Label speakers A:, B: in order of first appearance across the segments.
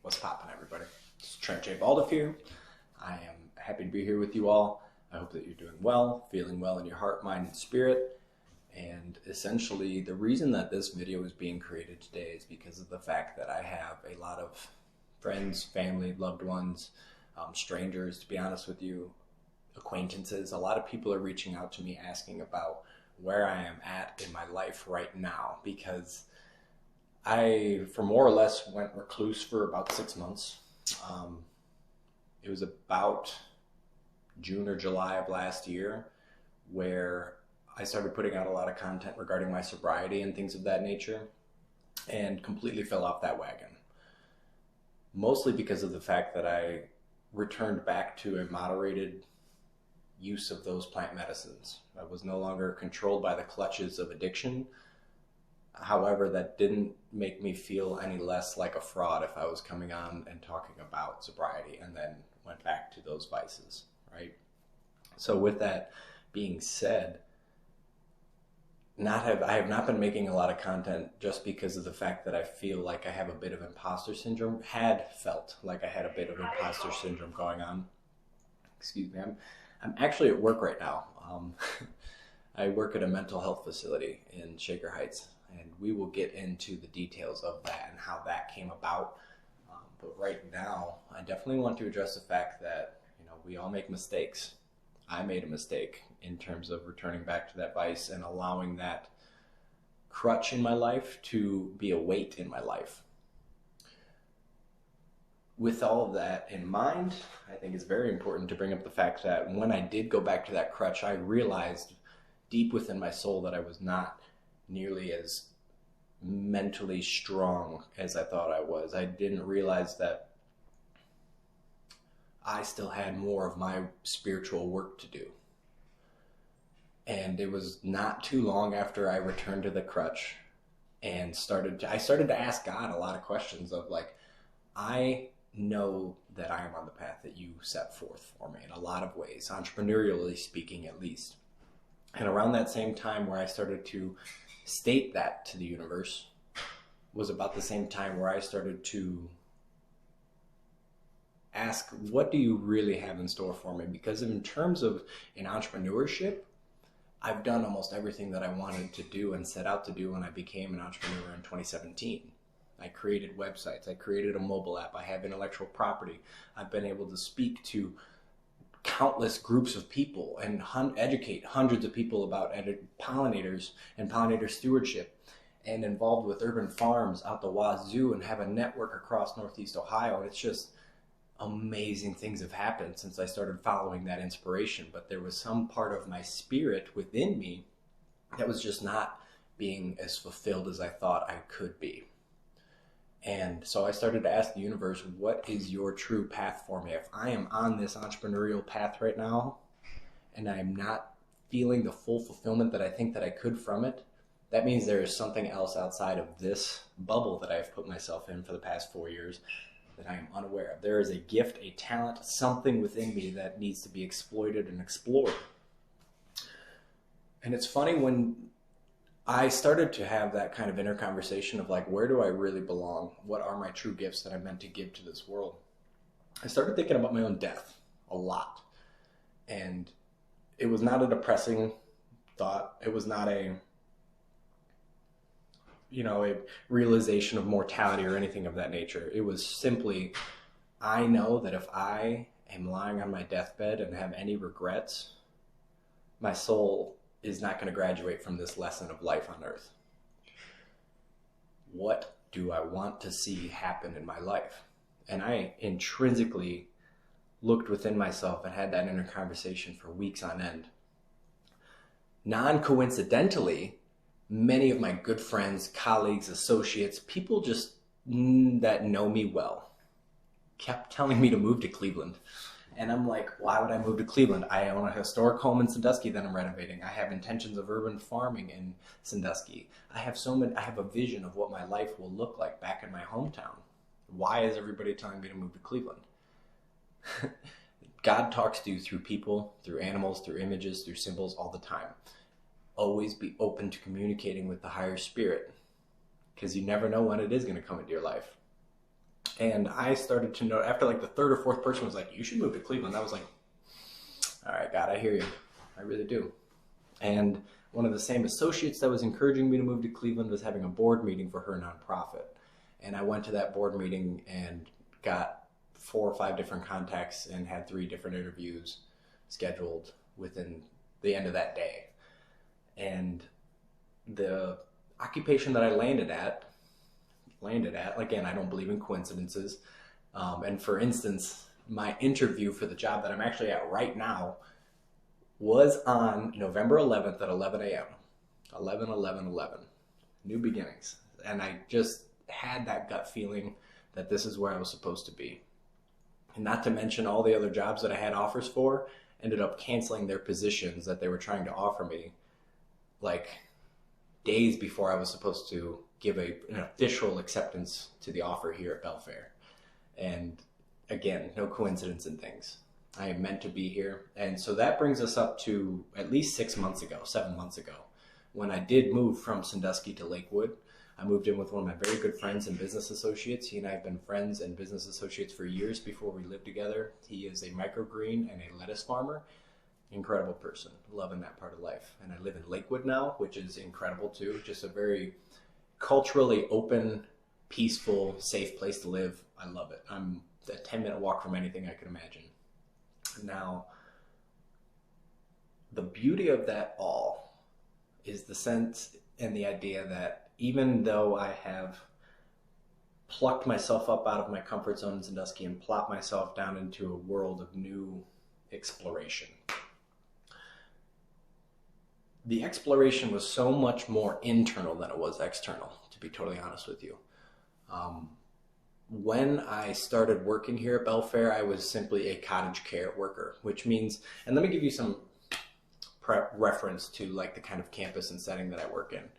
A: What's poppin', everybody? It's Trent J. Baldifer. I am happy to be here with you all. I hope that you're doing well, feeling well in your heart, mind, and spirit. And essentially, the reason that this video is being created today is because of the fact that I have a lot of friends, family, loved ones, strangers, to be honest with you, acquaintances. A lot of people are reaching out to me asking about where I am at in my life right now, because I, for more or less, went recluse for about 6 months. It was about June or July of last year where I started putting out a lot of content regarding my sobriety and things of that nature, and completely fell off that wagon. Mostly because of the fact that I returned back to a moderated use of those plant medicines. I was no longer controlled by the clutches of addiction. However, that didn't make me feel any less like a fraud if I was coming on and talking about sobriety and then went back to those vices, right? So with that being said, I have not been making a lot of content just because of the fact that I feel like I have a bit of imposter syndrome, had felt like I had a bit of imposter syndrome going on. Excuse me, I'm actually at work right now. I work at a mental health facility in Shaker Heights, and we will get into the details of that and how that came about. But right now, I definitely want to address the fact that, we all make mistakes. I made a mistake in terms of returning back to that vice and allowing that crutch in my life to be a weight in my life. With all of that in mind, I think it's very important to bring up the fact that when I did go back to that crutch, I realized deep within my soul that I was not nearly as mentally strong as I thought I was. I didn't realize that I still had more of my spiritual work to do. And it was not too long after I returned to the crutch and I started to ask God a lot of questions of like, I know that I am on the path that you set forth for me in a lot of ways, entrepreneurially speaking at least. And around that same time where I started to state that to the universe was about the same time where I started to ask, what do you really have in store for me? Because in terms of in entrepreneurship, I've done almost everything that I wanted to do and set out to do when I became an entrepreneur in 2017. I created websites, I created a mobile app, I have intellectual property. I've been able to speak to countless groups of people and educate hundreds of people about pollinators and pollinator stewardship, and involved with urban farms out the wazoo, and have a network across Northeast Ohio. It's just amazing things have happened since I started following that inspiration. But there was some part of my spirit within me that was just not being as fulfilled as I thought I could be. And so I started to ask the universe, what is your true path for me? If I am on this entrepreneurial path right now and I am not feeling the full fulfillment that I think that I could from it, that means there is something else outside of this bubble that I've put myself in for the past 4 years that I am unaware of. There is a gift, a talent, something within me that needs to be exploited and explored. And it's funny, when I started to have that kind of inner conversation of like, where do I really belong? What are my true gifts that I'm meant to give to this world? I started thinking about my own death a lot. And it was not a depressing thought. It was not a realization of mortality or anything of that nature. It was simply, I know that if I am lying on my deathbed and have any regrets, my soul is not going to graduate from this lesson of life on earth. What do I want to see happen in my life? And I intrinsically looked within myself and had that inner conversation for weeks on end. Non-coincidentally, many of my good friends, colleagues, associates, people just that know me well, kept telling me to move to Cleveland. And I'm like, why would I move to Cleveland? I own a historic home in Sandusky that I'm renovating. I have intentions of urban farming in Sandusky. I have a vision of what my life will look like back in my hometown. Why is everybody telling me to move to Cleveland? God talks to you through people, through animals, through images, through symbols all the time. Always be open to communicating with the higher spirit, because you never know when it is going to come into your life. And I started to know, after like the third or fourth person was like, you should move to Cleveland. I was like, all right, God, I hear you. I really do. And one of the same associates that was encouraging me to move to Cleveland was having a board meeting for her nonprofit. And I went to that board meeting and got 4 or 5 different contacts and had 3 different interviews scheduled within the end of that day. And the occupation that I landed at, again, I don't believe in coincidences. And for instance, my interview for the job that I'm actually at right now was on November 11th at 11 a.m. 11/11/11. New beginnings. And I just had that gut feeling that this is where I was supposed to be. And not to mention all the other jobs that I had offers for ended up canceling their positions that they were trying to offer me like days before I was supposed to give an official acceptance to the offer here at Belfair. And again, no coincidence in things. I am meant to be here. And so that brings us up to at least 7 months ago, when I did move from Sandusky to Lakewood. I moved in with one of my very good friends and business associates. He and I have been friends and business associates for years before we lived together. He is a microgreen and a lettuce farmer. Incredible person, loving that part of life. And I live in Lakewood now, which is incredible too. Just a very culturally open, peaceful, safe place to live. I love it. I'm a 10-minute walk from anything I could imagine. Now, the beauty of that all is the sense and the idea that even though I have plucked myself up out of my comfort zone in Sandusky and plopped myself down into a world of new exploration, the exploration was so much more internal than it was external, to be totally honest with you. When I started working here at Belfair, I was simply a cottage care worker, which means, and let me give you some reference to like the kind of campus and setting that I work in.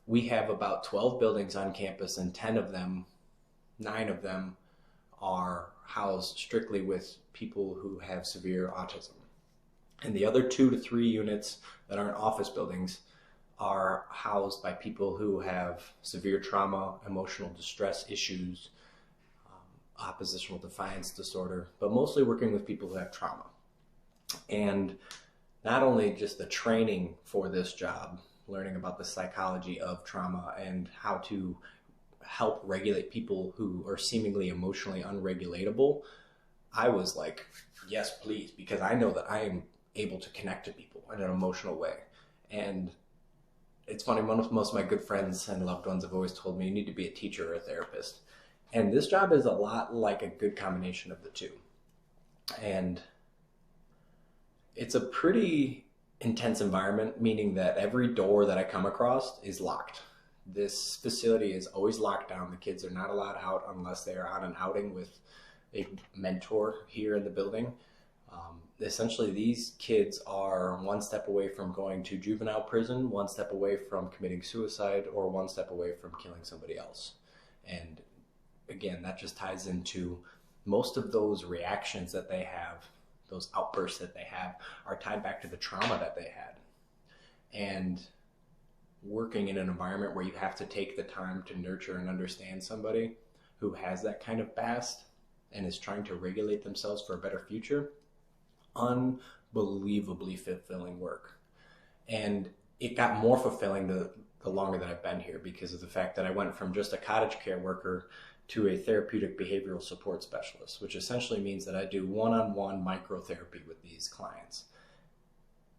A: We have about 12 buildings on campus, and 9 of them are housed strictly with people who have severe autism. And the other 2 to 3 units that aren't office buildings are housed by people who have severe trauma, emotional distress issues, oppositional defiance disorder, but mostly working with people who have trauma. And not only just the training for this job, learning about the psychology of trauma and how to help regulate people who are seemingly emotionally unregulatable, I was like, yes, please, because I know that I am able to connect to people in an emotional way. And it's funny, most of my good friends and loved ones have always told me you need to be a teacher or a therapist. And this job is a lot like a good combination of the two. And it's a pretty intense environment, meaning that every door that I come across is locked. This facility is always locked down. The kids are not allowed out unless they are on an outing with a mentor here in the building. Essentially, these kids are one step away from going to juvenile prison, one step away from committing suicide, or one step away from killing somebody else. And again, that just ties into most of those reactions that they have, those outbursts that they have, are tied back to the trauma that they had. And working in an environment where you have to take the time to nurture and understand somebody who has that kind of past and is trying to regulate themselves for a better future, unbelievably fulfilling work. And it got more fulfilling the longer that I've been here, because of the fact that I went from just a cottage care worker to a therapeutic behavioral support specialist, which essentially means that I do one-on-one microtherapy with these clients.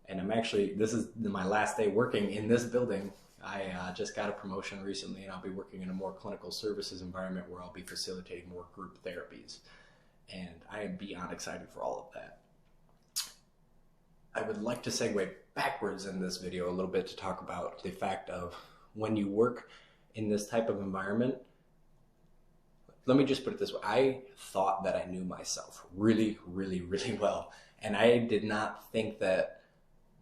A: And this is my last day working in this building. I just got a promotion recently, and I'll be working in a more clinical services environment where I'll be facilitating more group therapies. And I am beyond excited for all of that. I would like to segue backwards in this video a little bit to talk about the fact of when you work in this type of environment. Let me just put it this way. I thought that I knew myself really, really, really well. And I did not think that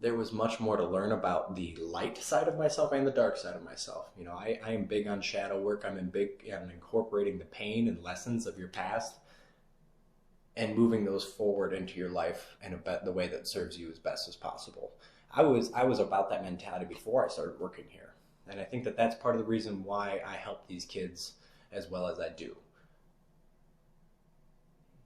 A: there was much more to learn about the light side of myself and the dark side of myself. You know, I am big on shadow work. I'm big on incorporating the pain and lessons of your past and moving those forward into your life in the way that serves you as best as possible. I was about that mentality before I started working here. And I think that that's part of the reason why I help these kids as well as I do.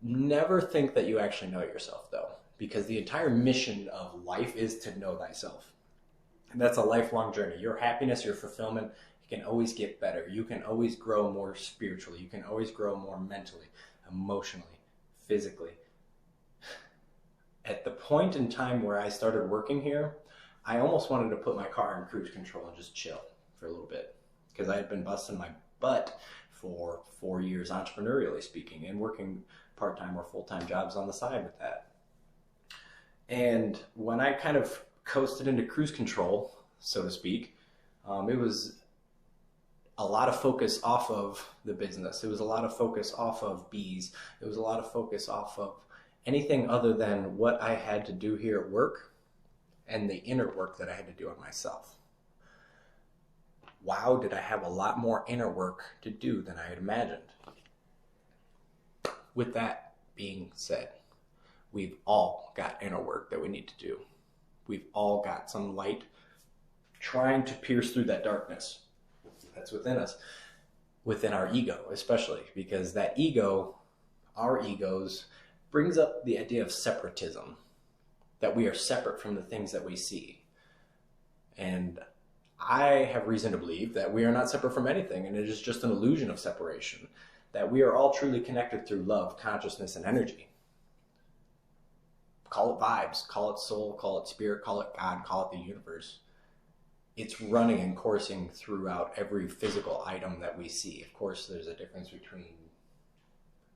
A: Never think that you actually know it yourself, though, because the entire mission of life is to know thyself. And that's a lifelong journey. Your happiness, your fulfillment, you can always get better. You can always grow more spiritually. You can always grow more mentally, emotionally, physically. At the point in time where I started working here, I almost wanted to put my car in cruise control and just chill for a little bit, because I had been busting my butt for 4 years, entrepreneurially speaking, and working part-time or full-time jobs on the side with that. And when I kind of coasted into cruise control, so to speak, it was a lot of focus off of the business. It was a lot of focus off of bees. It was a lot of focus off of anything other than what I had to do here at work and the inner work that I had to do on myself. Wow, did I have a lot more inner work to do than I had imagined. With that being said, we've all got inner work that we need to do. We've all got some light trying to pierce through that darkness that's within us, within our ego especially, because that ego, our egos, brings up the idea of separatism, that we are separate from the things that we see. And I have reason to believe that we are not separate from anything, and it is just an illusion of separation, that we are all truly connected through love, consciousness, and energy. Call it vibes, call it soul, call it spirit, call it God, call it the universe. It's running and coursing throughout every physical item that we see. Of course, there's a difference between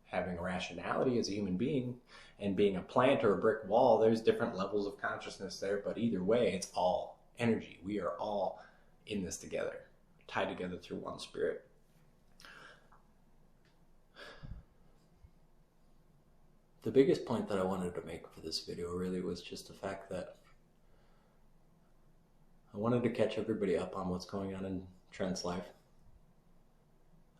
A: having a rationality as a human being and being a plant or a brick wall. There's different levels of consciousness there, but either way, it's all energy. We are all in this together, tied together through one spirit. The biggest point that I wanted to make for this video really was just the fact that I wanted to catch everybody up on what's going on in Trent's life.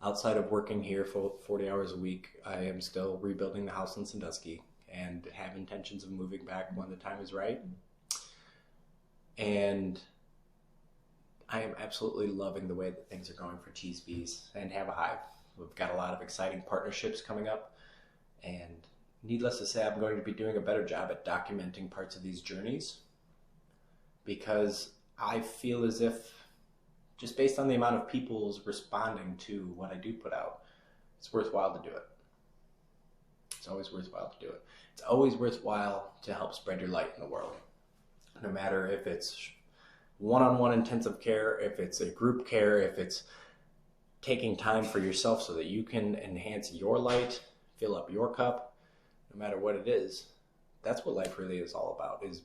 A: Outside of working here for 40 hours a week, I am still rebuilding the house in Sandusky and have intentions of moving back when the time is right. And I am absolutely loving the way that things are going for Cheese Bees and Have a Hive. We've got a lot of exciting partnerships coming up, and needless to say, I'm going to be doing a better job at documenting parts of these journeys, because I feel as if, just based on the amount of people's responding to what I do put out, it's worthwhile to do it. It's always worthwhile to do it. It's always worthwhile to help spread your light in the world. No matter if it's one-on-one intensive care, if it's a group care, if it's taking time for yourself so that you can enhance your light, fill up your cup, no matter what it is, that's what life really is all about, is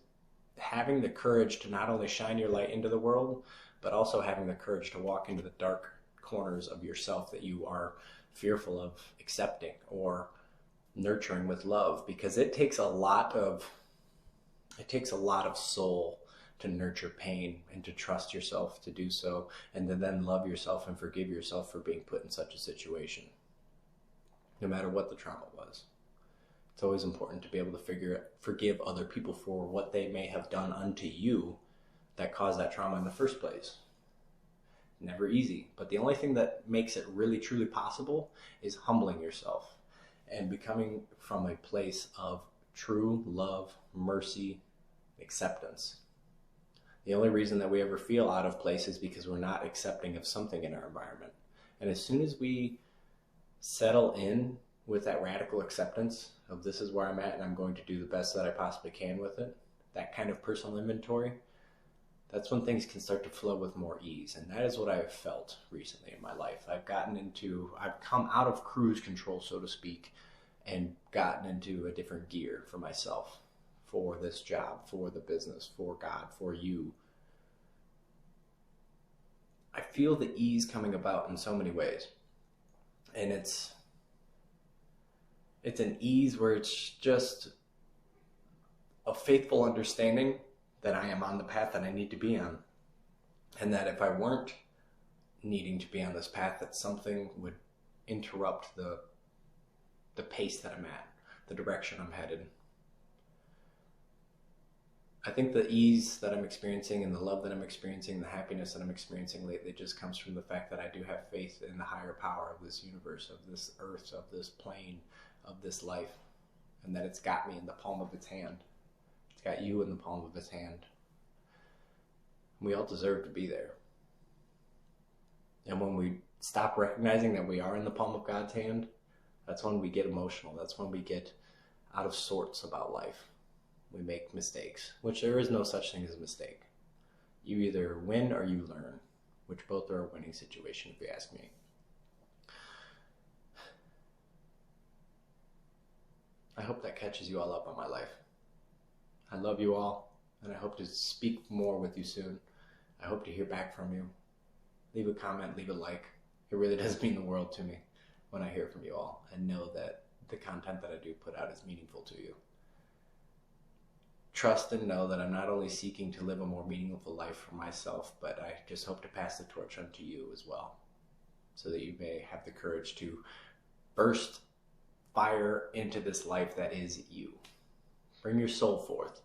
A: having the courage to not only shine your light into the world, but also having the courage to walk into the dark corners of yourself that you are fearful of accepting or nurturing with love, because it takes a lot of soul to nurture pain and to trust yourself to do so, and to then love yourself and forgive yourself for being put in such a situation, no matter what the trauma was. It's always important to be able to forgive other people for what they may have done unto you that caused that trauma in the first place. Never easy, but the only thing that makes it really truly possible is humbling yourself and becoming from a place of true love, mercy, acceptance. The only reason that we ever feel out of place is because we're not accepting of something in our environment. And as soon as we settle in with that radical acceptance of this is where I'm at and I'm going to do the best that I possibly can with it, that kind of personal inventory, that's when things can start to flow with more ease. And that is what I have felt recently in my life. I've come out of cruise control, so to speak, and gotten into a different gear for myself, for this job, for the business, for God, for you. I feel the ease coming about in so many ways. And it's an ease where it's just a faithful understanding that I am on the path that I need to be on. And that if I weren't needing to be on this path, that something would interrupt the pace that I'm at, the direction I'm headed. I think the ease that I'm experiencing and the love that I'm experiencing, the happiness that I'm experiencing lately just comes from the fact that I do have faith in the higher power of this universe, of this earth, of this plane, of this life. and that it's got me in the palm of its hand. It's got you in the palm of its hand. We all deserve to be there. And when we stop recognizing that we are in the palm of God's hand, that's when we get emotional. That's when we get out of sorts about life. We make mistakes, which there is no such thing as a mistake. You either win or you learn, which both are a winning situation if you ask me. I hope that catches you all up on my life. I love you all, and I hope to speak more with you soon. I hope to hear back from you. Leave a comment, leave a like. It really does mean the world to me when I hear from you all and know that the content that I do put out is meaningful to you. Trust and know that I'm not only seeking to live a more meaningful life for myself, but I just hope to pass the torch on to you as well, so that you may have the courage to burst fire into this life that is you. Bring your soul forth.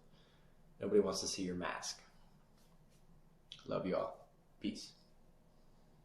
A: Nobody wants to see your mask. Love you all. Peace.